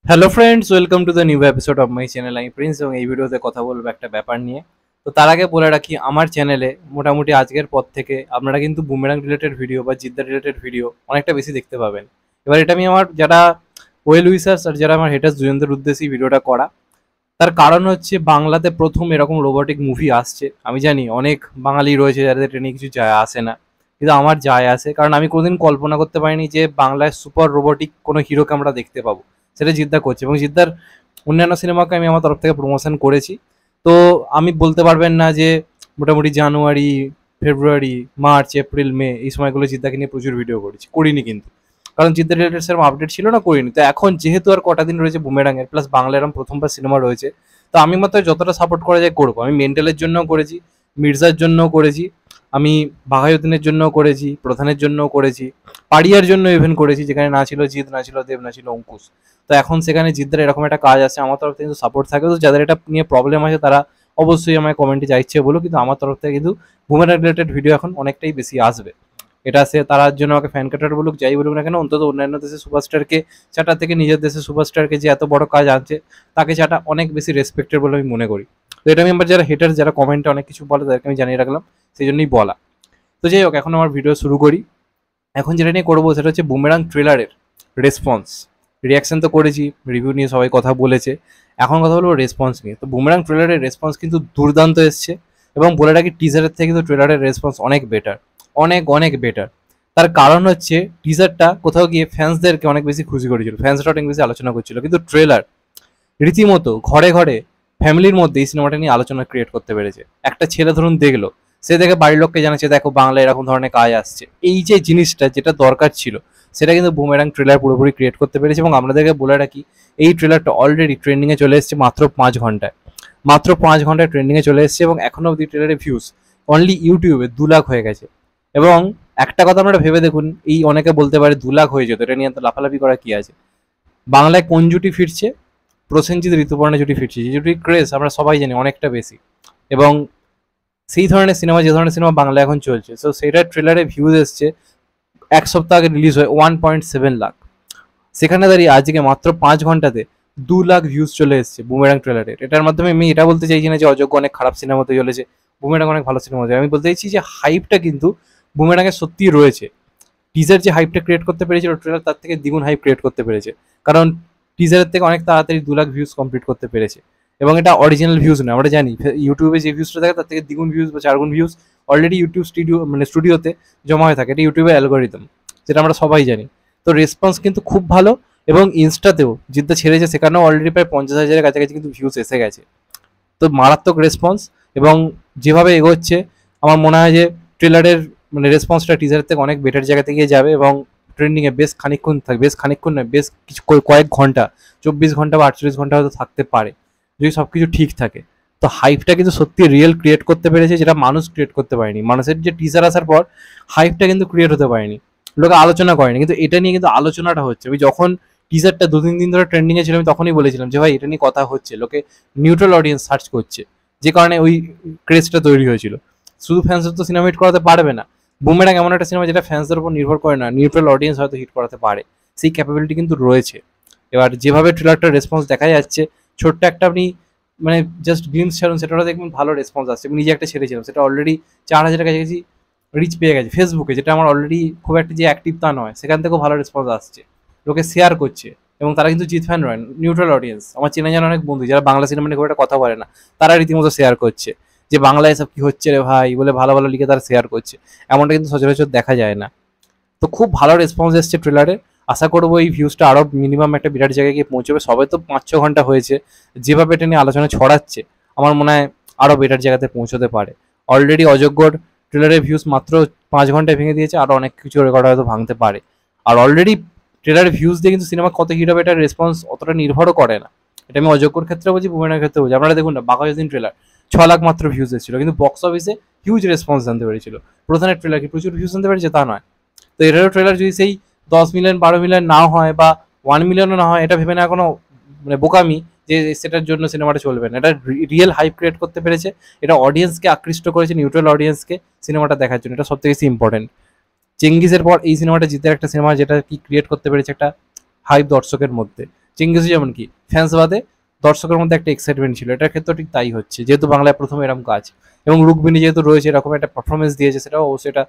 Hello friends, welcome to the new episode of my channel. আমি Prince এবং এই ভিডিওতে কথা বলবো একটা ব্যাপার নিয়ে। তো তার আগে বলে রাখি, আমার চ্যানেলে মোটামুটি আজকের পর থেকে আপনারা কিন্তু বুমেরাং রিলেটেড ভিডিও বা জিদ্দা রিলেটেড ভিডিও অনেকটা বেশি দেখতে পাবেন। এবার এটা আমি আমার যারা ওয়েল উইসার্স আর যারা আমার হেটার্স দুজনদের উদ্দেশ্যেই ভিডিওটা করা। তার কারণ হচ্ছে, বাংলাতে প্রথম এরকম রোবোটিক মুভি আসছে। আমি জানি অনেক বাঙালি রয়েছে যাদের ট্রেনে কিছু যায় আসে না, কিন্তু আমার যায় আসে, কারণ আমি কোনোদিন কল্পনা করতে পারিনি যে বাংলায় সুপার রোবোটিক কোনো হিরোকে আমরা দেখতে পাবো। সেটা জিদ্দা করছে, এবং জিদ্দার অন্যান্য সিনেমাকে আমি আমার তরফ থেকে প্রমোশন করেছি। তো আমি বলতে পারবেন না যে মোটামুটি জানুয়ারি, ফেব্রুয়ারি, মার্চ, এপ্রিল, মে এই সময়গুলো জিদ্দাকে নিয়ে প্রচুর ভিডিও করিনি কিন্তু, কারণ জিদ্দা রিলেটেড সেরকম আপডেট ছিল না, করিনি। তো এখন যেহেতু আর কটা দিন রয়েছে বুমেরাঙের, প্লাস বাংলা এরম প্রথমবার সিনেমা রয়েছে, তো আমি মাত্র যতটা সাপোর্ট করা যায় করবো। আমি মেন্টালের জন্য করেছি, মির্জার জন্য করেছি, আমি বাঘায়ুদ্দিনের জন্য করেছি, প্রধানের জন্য করেছি, পাড়িয়ার জন্য ইভেন করেছি, যেখানে না ছিল জিৎ, না ছিল দেব, না ছিল অঙ্কুশ। তো এখন সেখানে জিদ্দার এরকম একটা কাজ আছে, আমার তরফ থেকে কিন্তু সাপোর্ট থাকে। তো যাদের এটা নিয়ে প্রবলেম আছে তারা অবশ্যই আমায় কমেন্টে যা ইচ্ছে বলো, কিন্তু আমার তরফ থেকে কিন্তু বুমেরাং রিলেটেড ভিডিও এখন অনেকটাই বেশি আসবে। এটা সে তার জন্য আমাকে ফ্যান কাটার বলুক, যাই বলুক না কেন, অন্তত অন্যান্য দেশের সুপারস্টারকে চাটা থেকে নিজের দেশের সুপারস্টারকে যে এত বড় কাজ আনছে, তাকে চাটা অনেক বেশি রেসপেক্টেড বলে আমি মনে করি। তো এটা আমি আমার যারা হেটার, যারা কমেন্টে অনেক কিছু বলে, তাদেরকে আমি জানিয়ে রাখলাম, সেই জন্যই বলা। তো যাই হোক, এখন আমার ভিডিও শুরু করি। এখন যেটা নিয়ে করবো সেটা হচ্ছে বুমেরাং ট্রেলারের রেসপন্স। রিয়াকশন তো করেছি, রিভিউ নিয়ে সবাই কথা বলেছে, এখন কথা বলবো রেসপন্স নিয়ে। তো বুমেরাং ট্রেলারের রেসপন্স কিন্তু দুর্দান্ত এসছে, এবং বলে রাখি টিজারের থেকে কিন্তু ট্রেলারের রেসপন্স অনেক বেটার, অনেক অনেক বেটার। তার কারণ হচ্ছে, টিজারটা কোথাও গিয়ে ফ্যান্সদেরকে অনেক বেশি খুশি করেছিল, ফ্যান্সরা অনেক বেশি আলোচনা করছিল, কিন্তু ট্রেলার রীতিমতো ঘরে ঘরে ফ্যামিলির মধ্যে এই সিনেমাটা নিয়ে আলোচনা ক্রিয়েট করতে পেরেছে। একটা ছেলে ধরুন দেখলো, সে দেখে বাড়ির লোককে জানাচ্ছে দেখো বাংলা এরকম ধরনের কাজ আসছে। এই যে জিনিসটা যেটা দরকার ছিল, সেটা কিন্তু বুমেরাং ট্রেলার পুরোপুরি ক্রিয়েট করতে পেরেছে। এবং আপনাদেরকে বলে রাখি, এই ট্রেলারটা অলরেডি ট্রেন্ডিংয়ে চলে এসেছে মাত্র 5 ঘন্টায়। মাত্র 5 ঘন্টায় ট্রেন্ডিংয়ে চলে এসেছে, এবং এখনো অব্দি ট্রেলারের ভিউজ অনলি ইউটিউবে 2 লাখ হয়ে গেছে। এবং একটা কথা আপনারা ভেবে দেখুন, এই অনেকে বলতে পারে 2 লাখ হয়ে যেত, এটা নিয়ে এত লাফালাফি করা কি আছে। বাংলায় কোন জুটি ফিরছে? প্রসেনজিৎ ঋতুপর্ণা জুটি ফিরছে, যে জুটির ক্রেজ আমরা সবাই জানি অনেকটা বেশি। এবং সেই ধরনের সিনেমা, যে ধরনের সিনেমা বাংলা এখন চলছে, তো সেইটার ট্রেলারে ভিউজ এসছে 1 সপ্তাহ আগে রিলিজ হয় 1.7 লাখ। সেখানে দাঁড়িয়ে আজকে মাত্র 5 ঘন্টাতে 2 লাখ ভিউজ চলে এসছে বুমেরাং ট্রেলারের। এটার মাধ্যমে আমি এটা বলতে চাইছি না যে অযোগ্য অনেক খারাপ সিনেমা হতে চলেছে, বুমেরাং অনেক ভালো সিনেমা হতে, আমি বলতে চাইছি যে হাইপটা কিন্তু বুমেরাঙের সত্যিই রয়েছে। টিজার যে হাইপটা ক্রিয়েট করতে পেরেছিল, ট্রেলার তার থেকে দ্বিগুণ হাইপ ক্রিয়েট করতে পেরেছে, কারণ টিজারের থেকে অনেক তাড়াতাড়ি 2 লাখ ভিউজ কমপ্লিট করতে পেরেছে। এবং এটা অরিজিনাল ভিউজ নয়, আমরা জানি ইউটিউবে যে ভিউজটা থাকে তার থেকে দ্বিগুণ ভিউজ বা 4 গুণ ভিউজ অলরেডি ইউটিউব স্টুডিওতে জমা হয়ে থাকে। এটা ইউটিউবের অ্যালগোরিদম, যেটা আমরা সবাই জানি। তো রেসপন্স কিন্তু খুব ভালো, এবং ইনস্টাতেও জিদ্দা ছেড়েছে, সেখানেও অলরেডি প্রায় 50,000-এর কাছাকাছি কিন্তু ভিউজ এসে গেছে। তো মারাত্মক রেসপন্স। এবং যেভাবে এগোচ্ছে, আমার মনে হয় যে ট্রেলারের রেসপন্সটা টিজারের থেকে অনেক বেটার জায়গাতে গিয়ে যাবে, এবং ট্রেন্ডিংয়ে বেশ খানিকক্ষণ থাকবে, বেশ খানিকক্ষণ নয়, বেশ কিছু কয়েক ঘন্টা, 24 ঘন্টা বা 48 ঘন্টা হয়তো থাকতে পারে, যদি সব কিছু ঠিক থাকে। তো হাইপটা কিন্তু সত্যি রিয়েল ক্রিয়েট করতে পেরেছে, যেটা মানুষ ক্রিয়েট করতে পারেনি। মানুষের যে টিজার আসার পর হাইপটা কিন্তু ক্রিয়েট হতে পারেনি, লোকে আলোচনা করেনি, কিন্তু এটা নিয়ে কিন্তু আলোচনাটা হচ্ছে। আমি যখন টিজারটা 2-3 দিন ধরে ট্রেন্ডিংয়ে ছিল, আমি তখনই বলেছিলাম যে ভাই এটা নিয়ে কথা হচ্ছে, লোকে নিউট্রাল অডিয়েন্স সার্চ করছে, যে কারণে ওই ক্রেজটা তৈরি হয়েছিল। শুধু ফ্যান্সদের তো সিনেমা হিট করাতে পারবে না, বুমেরাং এমন একটা সিনেমা যেটা ফ্যান্সদের উপর নির্ভর করে না, নিউট্রাল অডিয়েন্স হয়তো হিট করাতে পারে, সেই ক্যাপাবিলিটি কিন্তু রয়েছে। এবার যেভাবে ট্রেলারটার রেসপন্স দেখা যাচ্ছে, ছোট্ট একটা আপনি জাস্ট গ্লিমস ছাড়ুন, সেটাও দেখবেন ভালো রেসপন্স আসছে। আমি নিজে একটা ছেড়েছিলাম, সেটা অলরেডি 4,000-এর কাছাকাছি রিচ পেয়ে গেছে ফেসবুকে, যেটা আমার অলরেডি খুব একটা যে অ্যাক্টিভ তা নয়, সেখান থেকেও ভালো রেসপন্স আসছে, লোকে শেয়ার করছে। এবং তারা কিন্তু জিৎ ফ্যান নয়, নিউট্রাল অডিয়েন্স। আমার চেনা জানা অনেক বন্ধু যারা বাংলা সিনেমা নিয়ে খুব একটা কথা বলে না, তারা রীতিমতো শেয়ার করছে যে বাংলায় এসব কি হচ্ছে রে ভাই বলে, ভালো ভালো লিখে তারা শেয়ার করছে। এমনটা কিন্তু সচরাচর দেখা যায় না। তো খুব ভালো রেসপন্স এসছে ট্রেলারে। আশা করবো এই ভিউজটা আরও মিনিমাম একটা বিরাট জায়গায় গিয়ে পৌঁছবে। সবে তো 5-6 ঘন্টা হয়েছে, যেভাবে এটা নিয়ে আলোচনা ছড়াচ্ছে, আমার মনে হয় আরও বেটার জায়গাতে পৌঁছতে পারে। অলরেডি অযোগ্যর ট্রেলারের ভিউজ মাত্র 5 ঘন্টায় ভেঙে দিয়েছে, আরও অনেক কিছু রেকর্ড হয়তো ভাঙতে পারে। আর অলরেডি ট্রেলারের ভিউজ দিয়ে কিন্তু সিনেমা কত হিট হবে এটার রেসপন্স অতটা নির্ভরও করে না। এটা আমি অযোগ্যর ক্ষেত্রে বলছি, বুমেরাঙের ক্ষেত্রে বলছি। আপনারা দেখুন না, বাঘাযতীন ট্রেলার 6 লাখ মাত্র ভিউজ এসেছিল, কিন্তু বক্স অফিসে হিউজ রেসপন্স জানতে পেরেছিল। প্রধানের ট্রেলার কি প্রচুর ভিউজ জানতে পেরেছে? তা নয়। তো এটারও ট্রেলার যদি সেই 10 মিলিয়ন 12 মিলিয়ন নাও হয়, বা 1 মিলিয়নও না হয়, এটা ভেবে না কোনো বোকামি যে সেটার জন্য সিনেমাটা চলবে না। এটা রিয়েল হাইপ ক্রিয়েট করতে পেরেছে, এটা অডিয়েন্সকে আকৃষ্ট করেছে, নিউট্রাল অডিয়েন্সকে সিনেমাটা দেখার জন্য। এটা সবথেকে বেশি ইম্পর্টেন্ট। চেঙ্গিসের পর এই সিনেমাটা জিতের একটা সিনেমা, যেটা কি ক্রিয়েট করতে পেরেছে একটা হাইপ দর্শকের মধ্যে, চেঙ্গিসও যেমন কি ফ্যান্স বাদে দর্শকের মধ্যে একটা এক্সাইটমেন্ট ছিল, এটার ক্ষেত্রে ঠিক তাই হচ্ছে, যেহেতু বাংলায় প্রথম এরকম কাজ এবং রুকমিনি যেহেতু রয়েছে এরকম একটা পারফরমেন্স দিয়েছে, সেটাও অবশ্যই এটা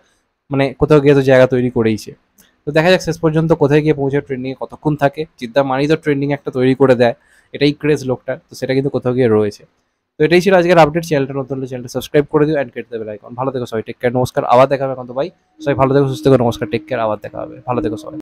মানে কোথাও গিয়ে তো জায়গা তৈরি করেইছে। তো দেখা যাক শেষ পর্যন্ত কোথায় গিয়ে পৌঁছে, ট্রেন্ডিংয়ে কতক্ষণ থাকে। জিদ্দা মানেই তো ট্রেন্ডিং একটা তৈরি করে দেয়, এটাই ক্রেজ লোকটার, তো সেটা কিন্তু কোথাও গিয়ে রয়েছে। তো এটাই ছিল আজকের আপডেট। চ্যানেলটা নতুন হলে চ্যানেলটা সাবস্ক্রাইব করে দিও অ্যান্ড কেটে দেবে লাইক। ভালো থেকো সবাই, টেক কেয়ার, নমস্কার, আবার দেখা হবে এখন তো ভাই। সবাই ভালো থেকো, সুস্থ থেকো, নমস্কার, টেক কেয়ার, আবার দেখা হবে, ভালো থেকো সবাই।